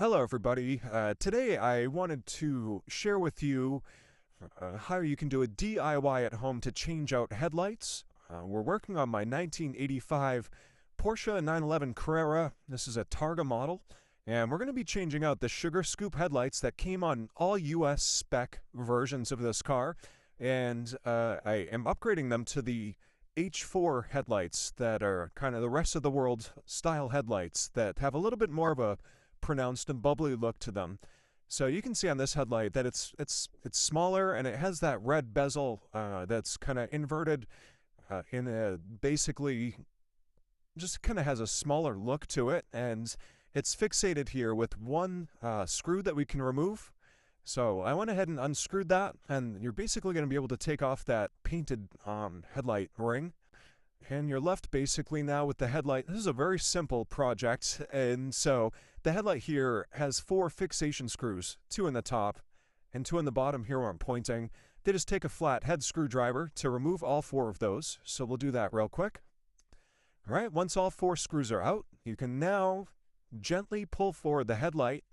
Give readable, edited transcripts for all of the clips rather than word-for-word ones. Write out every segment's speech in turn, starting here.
Hello, everybody. Today I wanted to share with you how you can do a DIY at home to change out headlights. We're working on my 1985 Porsche 911 Carrera. This is a Targa model, and we're going to be changing out the sugar scoop headlights that came on all US spec versions of this car, and I am upgrading them to the H4 headlights that are kind of the rest of the world style headlights that have a little bit more of a pronounced and bubbly look to them. So you can see on this headlight that it's smaller, and it has that red bezel that's kind of inverted in a basically just kind of has a smaller look to it, and it's fixated here with one screw that we can remove. So I went ahead and unscrewed that, and you're basically going to be able to take off that painted headlight ring. And you're left basically now with the headlight. This is a very simple project, and so the headlight here has 4 fixation screws, 2 in the top and 2 in the bottom here where I'm pointing. They just take a flat head screwdriver to remove all 4 of those, so we'll do that real quick. All right, once all 4 screws are out, you can now gently pull forward the headlight.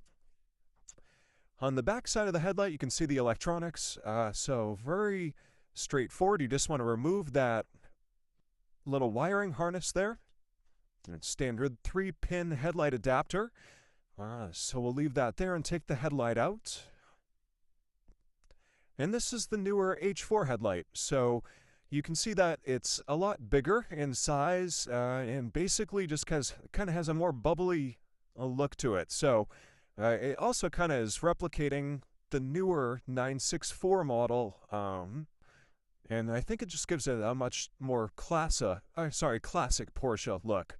On the back side of the headlight, you can see the electronics, so very straightforward. You just want to remove that little wiring harness there. And standard 3-pin headlight adapter. So we'll leave that there and take the headlight out. And this is the newer H4 headlight. So you can see that it's a lot bigger in size and basically just kind of has a more bubbly look to it. So it also kind of is replicating the newer 964 model. And I think it just gives it a much more classic Porsche look.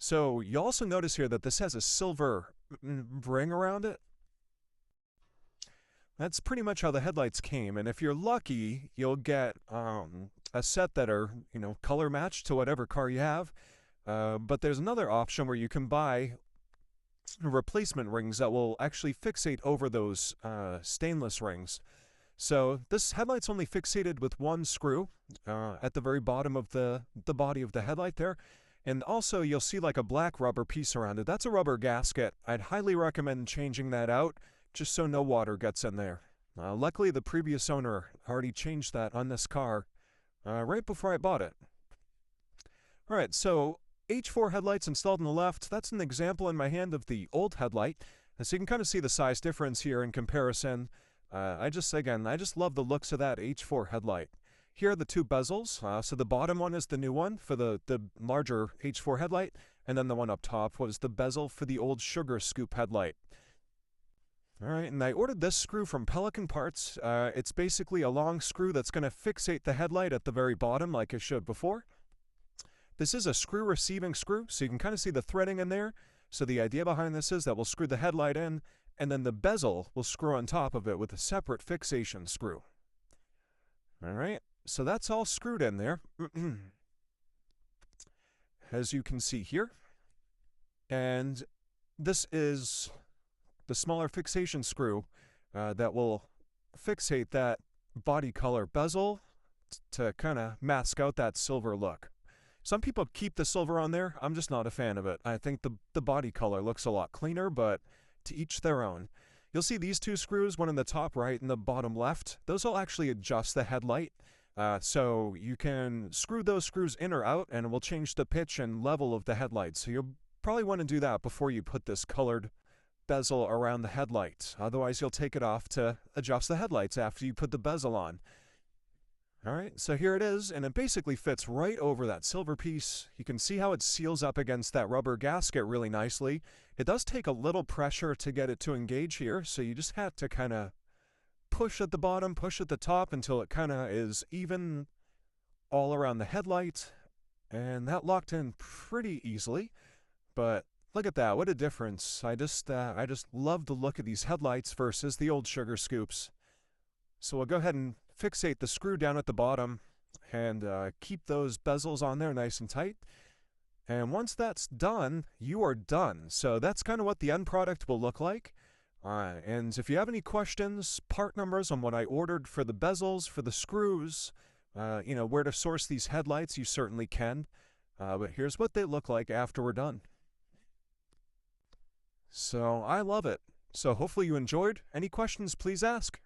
So you also notice here that this has a silver ring around it. That's pretty much how the headlights came, and if you're lucky, you'll get a set that are, color matched to whatever car you have. But there's another option where you can buy replacement rings that will actually fixate over those stainless rings. So this headlight's only fixated with one screw at the very bottom of the body of the headlight there. And also you'll see like a black rubber piece around it. That's a rubber gasket. I'd highly recommend changing that out just so no water gets in there. Luckily the previous owner already changed that on this car right before I bought it. Alright, so H4 headlights installed on the left. That's an example in my hand of the old headlight. So you can kind of see the size difference here in comparison. I just love the looks of that H4 headlight. Here are the 2 bezels. So the bottom one is the new one for the larger H4 headlight, and then the one up top was the bezel for the old sugar scoop headlight. All right, and I ordered this screw from Pelican Parts. It's basically a long screw that's going to fixate the headlight at the very bottom like I showed before. This is a screw receiving screw, so you can kind of see the threading in there. So the idea behind this is that we'll screw the headlight in, and then the bezel will screw on top of it with a separate fixation screw. All right, so that's all screwed in there, as you can see here. And this is the smaller fixation screw that will fixate that body color bezel to kind of mask out that silver look. Some people keep the silver on there. I'm just not a fan of it. I think the body color looks a lot cleaner, but to each their own. You'll see these 2 screws, one in the top right and the bottom left. Those will actually adjust the headlight. So you can screw those screws in or out, and it will change the pitch and level of the headlight. So you'll probably want to do that before you put this colored bezel around the headlight. Otherwise, you'll take it off to adjust the headlights after you put the bezel on. All right, so here it is, and it basically fits right over that silver piece. You can see how it seals up against that rubber gasket really nicely. It does take a little pressure to get it to engage here, so you just have to kind of push at the bottom, push at the top until it kind of is even all around the headlight, and that locked in pretty easily. But look at that, what a difference. I just love the look of these headlights versus the old sugar scoops. So we'll go ahead and fixate the screw down at the bottom and keep those bezels on there nice and tight. And once that's done, you are done. So that's kind of what the end product will look like. And if you have any questions, part numbers on what I ordered for the bezels, for the screws, where to source these headlights, you certainly can. But here's what they look like after we're done. So I love it. So hopefully you enjoyed. Any questions, please ask.